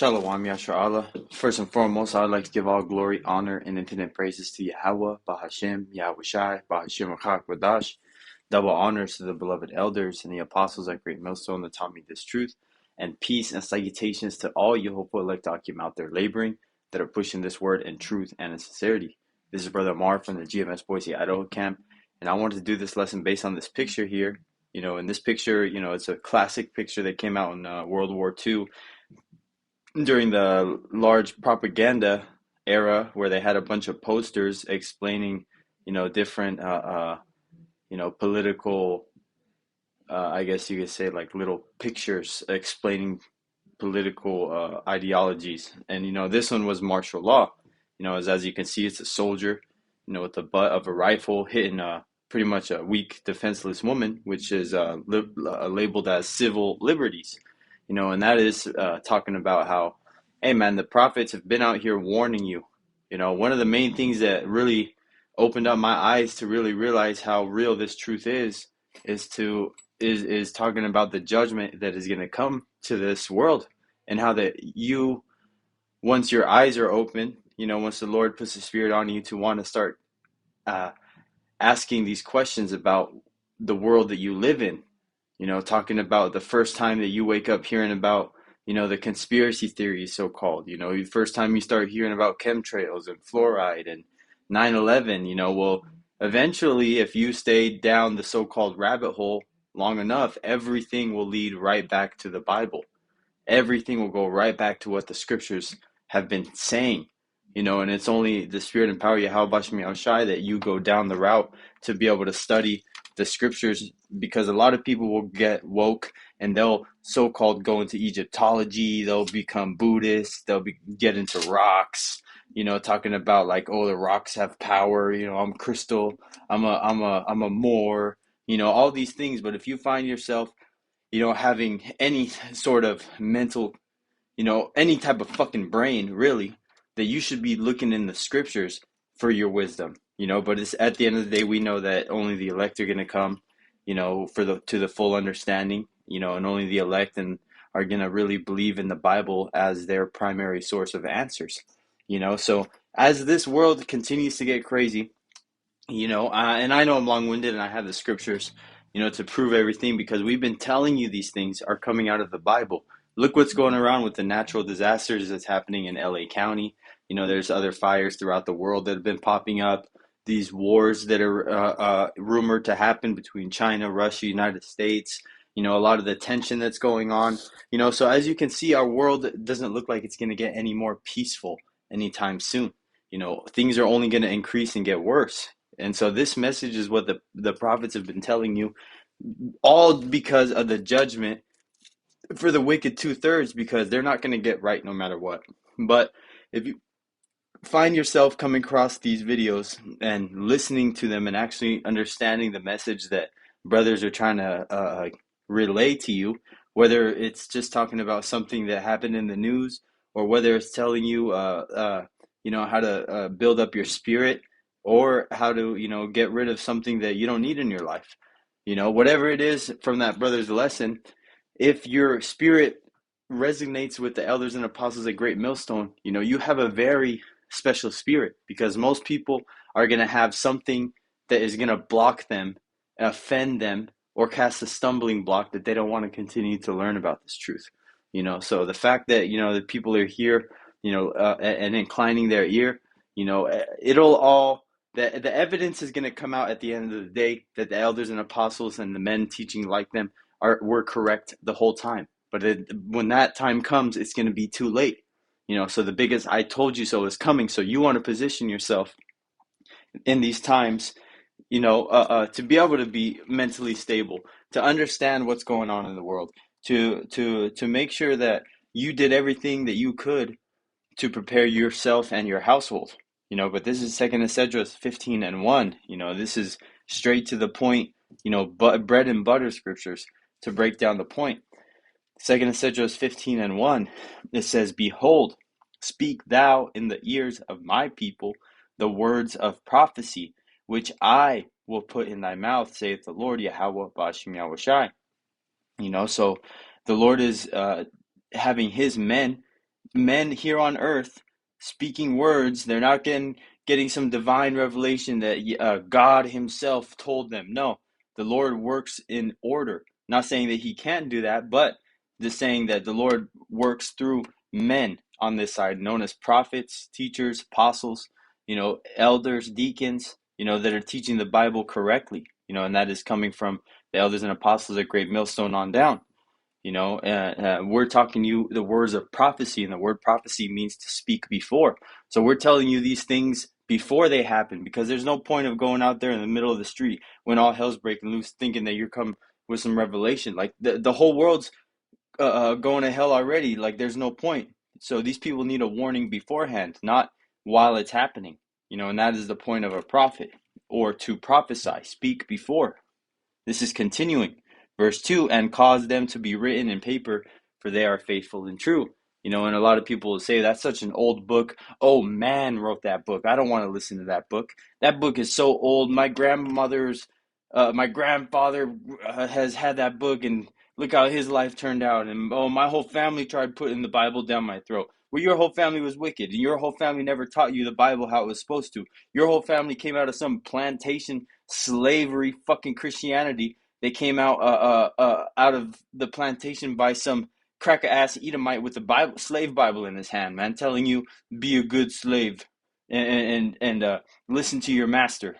Shalom, Yashar Allah. First and foremost, I would like to give all glory, honor, and infinite praises to Yahweh, Bahashem, Yahweh Shai, Bahashem Achak Wadash. Double honors to the beloved elders and the apostles at Great Millstone that taught me this truth. And peace and salutations to all you hopeful elect Akim out there laboring that are pushing this word in truth and in sincerity. This is Brother Amar from the GMS Boise, Idaho camp. And I wanted to do this lesson based on this picture here. In this picture, it's a classic picture that came out in World War II during the large propaganda era where they had a bunch of posters explaining, different, political, I guess you could say like little pictures explaining political ideologies. And, this one was martial law. As you can see, it's a soldier, with the butt of a rifle hitting pretty much a weak, defenseless woman, which is labeled as civil liberties. And that is talking about how, hey man, the prophets have been out here warning you. One of the main things that really opened up my eyes to really realize how real this truth is talking about the judgment that is going to come to this world, and how that you, once your eyes are open, once the Lord puts the Spirit on you to want to start asking these questions about the world that you live in. Talking about the first time that you wake up hearing about, the conspiracy theories, so-called, the first time you start hearing about chemtrails and fluoride and 9/11, well, eventually, if you stay down the so-called rabbit hole long enough, everything will lead right back to the Bible. Everything will go right back to what the scriptures have been saying, and it's only the Spirit and power Yahweh Bashmi Shai that you go down the route to be able to study the scriptures, because a lot of people will get woke and they'll so-called go into Egyptology, they'll become Buddhists, get into rocks, talking about like, oh, the rocks have power, I'm crystal, I'm a Moor, all these things. But if you find yourself, having any sort of mental, any type of fucking brain, really, that you should be looking in the scriptures for your wisdom, but it's at the end of the day, we know that only the elect are going to come, to the full understanding, and only the elect are going to really believe in the Bible as their primary source of answers, so as this world continues to get crazy, and I know I'm long-winded and I have the scriptures, to prove everything, because we've been telling you these things are coming out of the Bible. Look what's going around with the natural disasters that's happening in LA County. There's other fires throughout the world that have been popping up. These wars that are rumored to happen between China, Russia, United States. A lot of the tension that's going on. So as you can see, our world doesn't look like it's going to get any more peaceful anytime soon. Things are only going to increase and get worse. And so this message is what the prophets have been telling you, all because of the judgment for the wicked 2/3, because they're not going to get right no matter what. But if you find yourself coming across these videos and listening to them and actually understanding the message that brothers are trying to relay to you, whether it's just talking about something that happened in the news, or whether it's telling you, how to build up your spirit, or how to, get rid of something that you don't need in your life, whatever it is from that brother's lesson, if your spirit resonates with the elders and apostles at Great Millstone, you have a very special spirit, because most people are going to have something that is going to block them, offend them, or cast a stumbling block that they don't want to continue to learn about this truth. So the fact that, the people are here, and inclining their ear, it'll all, the evidence is going to come out at the end of the day that the elders and apostles and the men teaching like them were correct the whole time. But when that time comes, it's going to be too late. So the biggest "I told you so" is coming. So you want to position yourself in these times, to be able to be mentally stable, to understand what's going on in the world, to make sure that you did everything that you could to prepare yourself and your household. But this is 2nd Esdras 15:1. This is straight to the point, bread and butter scriptures to break down the point. 2nd Esdras 15:1, it says, "Behold, speak thou in the ears of my people the words of prophecy, which I will put in thy mouth, saith the Lord Yahweh Bashim Yahweh Shai." So the Lord is having his men men here on earth speaking words. They're not getting some divine revelation that God himself told them. No, the Lord works in order. Not saying that he can't do that, but just saying that the Lord works through men on this side, known as prophets, teachers, apostles, elders, deacons, that are teaching the Bible correctly, and that is coming from the elders and apostles at Great Millstone on down. We're talking you the words of prophecy, and the word prophecy means to speak before. So we're telling you these things before they happen, because there's no point of going out there in the middle of the street when all hell's breaking loose thinking that you're come with some revelation. Like the whole world's going to hell already. Like there's no point. So these people need a warning beforehand, not while it's happening. And that is the point of a prophet, or to prophesy, speak before. This is continuing. Verse 2, and cause them to be written in paper, for they are faithful and true. And a lot of people will say, that's such an old book. Oh, man wrote that book. I don't want to listen to that book. That book is so old. My grandfather has had that book, and look how his life turned out. And oh, my whole family tried putting the Bible down my throat. Well, your whole family was wicked, and your whole family never taught you the Bible how it was supposed to. Your whole family came out of some plantation slavery fucking Christianity. They came out of the plantation by some cracker ass Edomite with the slave Bible in his hand, man, telling you be a good slave and listen to your master,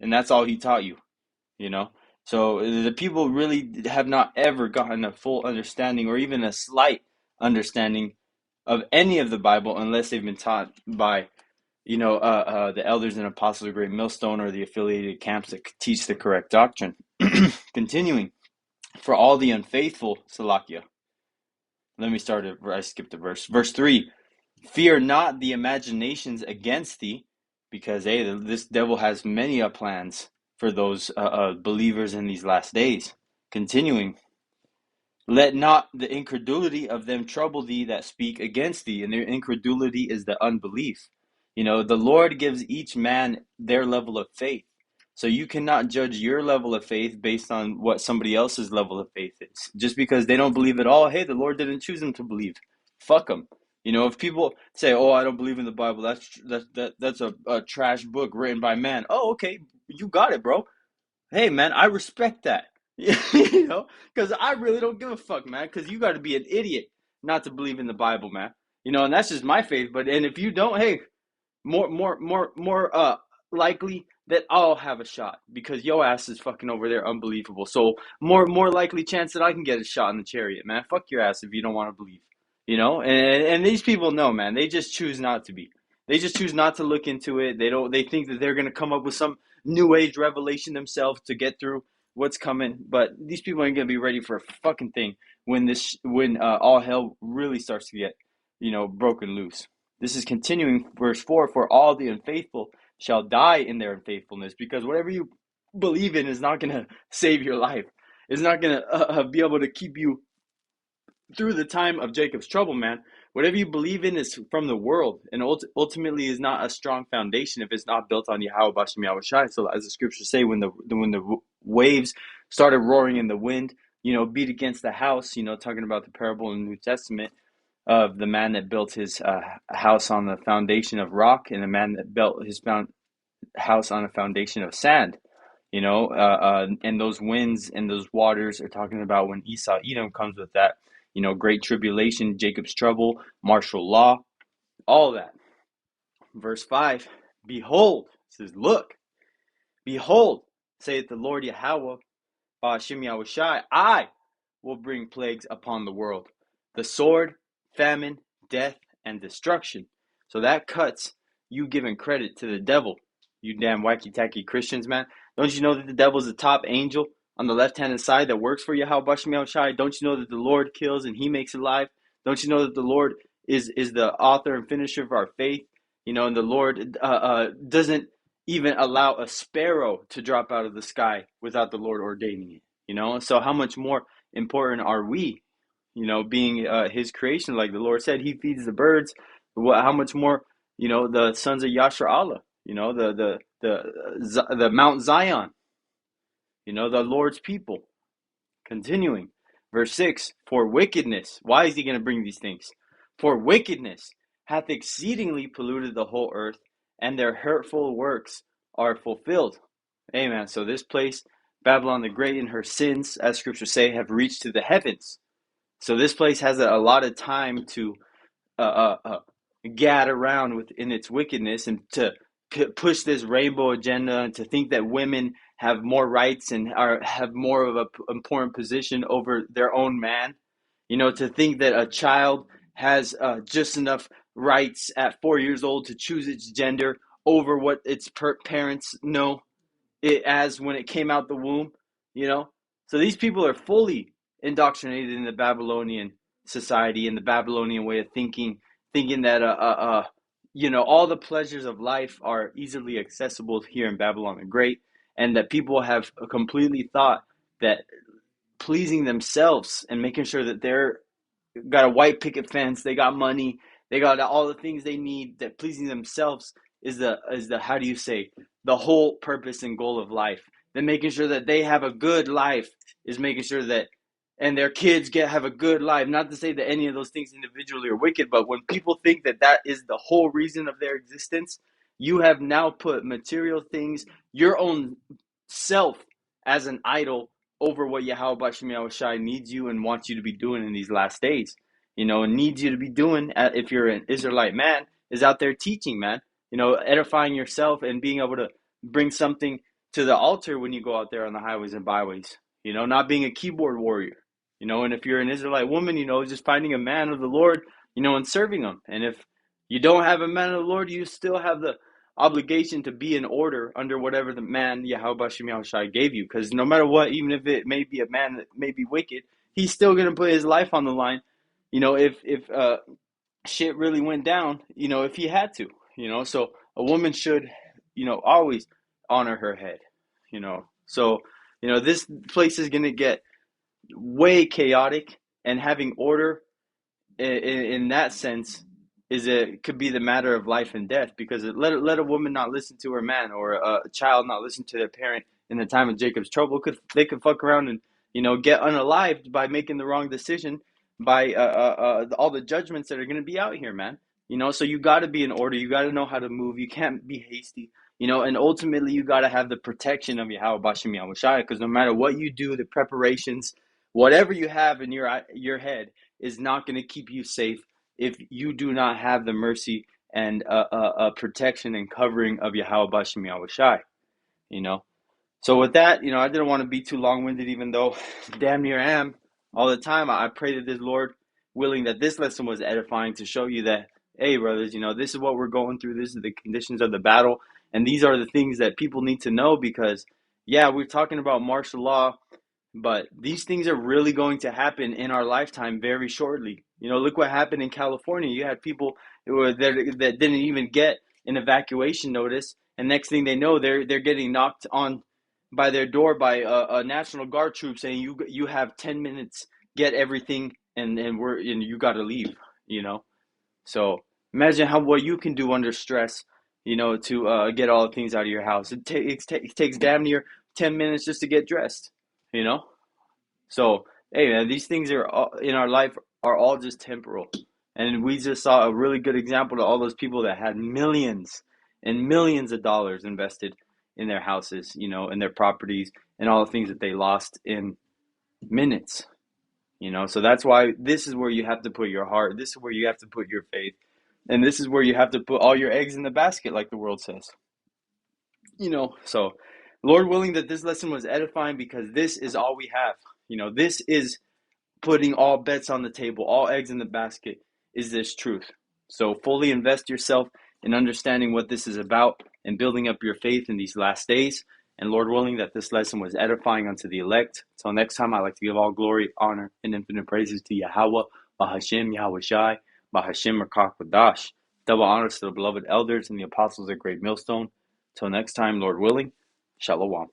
and that's all he taught you. So the people really have not ever gotten a full understanding, or even a slight understanding, of any of the Bible, unless they've been taught by the elders and apostles of Great Millstone, or the affiliated camps that teach the correct doctrine. Continuing, for all the unfaithful, Salakia. Let me start it. I skipped the verse. Verse 3, fear not the imaginations against thee, because this devil has many plans for those believers in these last days. Continuing, let not the incredulity of them trouble thee that speak against thee. And their incredulity is the unbelief. The Lord gives each man their level of faith. So you cannot judge your level of faith based on what somebody else's level of faith is. Just because they don't believe at all, hey, the Lord didn't choose them to believe. Fuck them. If people say, oh, I don't believe in the Bible, that's a trash book written by man. Oh, okay, you got it, bro. Hey, man, I respect that. Because I really don't give a fuck, man. Because you got to be an idiot not to believe in the Bible, man. And that's just my faith. And if you don't, hey, more likely that I'll have a shot, because your ass is fucking over there unbelievable. So more likely chance that I can get a shot in the chariot, man. Fuck your ass if you don't want to believe. And these people know, man. They just choose not to be. They just choose not to look into it. They think that they're gonna come up with some new age revelation themselves to get through what's coming. But these people ain't gonna be ready for a fucking thing when all hell really starts to get broken loose. This is continuing, verse 4, for all the unfaithful shall die in their unfaithfulness, because whatever you believe in is not going to save your life. It's not going to be able to keep you through the time of Jacob's trouble, man. Whatever you believe in is from the world, and ultimately is not a strong foundation if it's not built on Yahweh Bashem Yahushai. So as the scriptures say, when the waves started roaring in the wind, beat against the house, talking about the parable in the New Testament of the man that built his house on the foundation of rock, and the man that built his house on a foundation of sand. And those winds and those waters are talking about when Esau Edom comes with that, great tribulation, Jacob's trouble, martial law, all that. Verse 5, behold, it says, look, behold, saith the Lord Yahweh, Ba'ashem Yahushai, I will bring plagues upon the world, the sword, famine, death, and destruction. So that cuts you giving credit to the devil, you damn wacky-tacky Christians, man. Don't you know that the devil's the top angel on the left-hand side that works for Yahweh Bashem Yahushai? Don't you know that the Lord kills and he makes alive? Don't you know that the Lord is the author and finisher of our faith? And the Lord doesn't even allow a sparrow to drop out of the sky without the Lord ordaining it. So how much more important are we, being his creation? Like the Lord said, he feeds the birds. How much more, the sons of Yashar Allah, the Mount Zion, the Lord's people. Continuing, verse 6, for wickedness. Why is he going to bring these things? For wickedness hath exceedingly polluted the whole earth, and their hurtful works are fulfilled. Amen. So this place, Babylon the Great, and her sins, as scriptures say, have reached to the heavens. So this place has a lot of time to uh, uh, uh, gad around within its wickedness, and to push this rainbow agenda, and to think that women have more rights and have more of an important position over their own man. To think that a child has just enough rights at 4 years old to choose its gender over what its parents know it as when it came out the womb, you know? So these people are fully indoctrinated in the Babylonian society and the Babylonian way of thinking that all the pleasures of life are easily accessible here in Babylon the Great, and that people have completely thought that pleasing themselves and making sure that they're got a white picket fence, they got money, they got all the things they need, that pleasing themselves is the how do you say, the whole purpose and goal of life. Then making sure that they have a good life is making sure that and their kids have a good life. Not to say that any of those things individually are wicked, but when people think that that is the whole reason of their existence, you have now put material things, your own self, as an idol over what Yahweh Bashim Yahushai needs you and wants you to be doing in these last days. And needs you to be doing, if you're an Israelite man, is out there teaching, man. Edifying yourself and being able to bring something to the altar when you go out there on the highways and byways. Not being a keyboard warrior. And if you're an Israelite woman, just finding a man of the Lord, and serving him. And if you don't have a man of the Lord, you still have the obligation to be in order under whatever the man Yahweh Bashim Yahushai gave you. Because no matter what, even if it may be a man that may be wicked, he's still going to put his life on the line. If shit really went down, if he had to, so a woman should, always honor her head, So, this place is going to get way chaotic, and having order in that sense could be the matter of life and death, because let a woman not listen to her man, or a child not listen to their parent in the time of Jacob's trouble. They could fuck around and get unalived by making the wrong decision, by all the judgments that are going to be out here, man. So you got to be in order. You got to know how to move. You can't be hasty. And ultimately you got to have the protection of Yahweh Bashim Yahushai, because no matter what you do, the preparations, whatever you have in your head, is not going to keep you safe if you do not have the mercy and protection and covering of Yahweh Bashim Yahushai. So with that, I didn't want to be too long-winded, even though damn near I am all the time. I pray that this Lord willing, that this lesson was edifying, to show you that, hey, brothers, this is what we're going through. This is the conditions of the battle. And these are the things that people need to know, because, yeah, we're talking about martial law, but these things are really going to happen in our lifetime very shortly. Look what happened in California. You had people that didn't even get an evacuation notice, and next thing they know, they're getting knocked on by their door by a National Guard troop, saying you have 10 minutes, get everything, and you got to leave. So imagine what you can do under stress, to get all the things out of your house. It takes damn near 10 minutes just to get dressed. So, hey, man, these things are in our life are all just temporal. And we just saw a really good example to all those people that had millions and millions of dollars invested in their houses, in their properties, and all the things that they lost in minutes. So that's why this is where you have to put your heart. This is where you have to put your faith. And this is where you have to put all your eggs in the basket, like the world says. So Lord willing that this lesson was edifying, because this is all we have. This is putting all bets on the table, all eggs in the basket, is this truth. So fully invest yourself in understanding what this is about and building up your faith in these last days. And Lord willing that this lesson was edifying unto the elect. Until next time, I'd like to give all glory, honor, and infinite praises to Yahweh, Bahashem, Yahweh Shai, Bahashem, Rakak Wadash. Double honors to the beloved elders and the apostles at Great Millstone. Till next time, Lord willing, Shalom.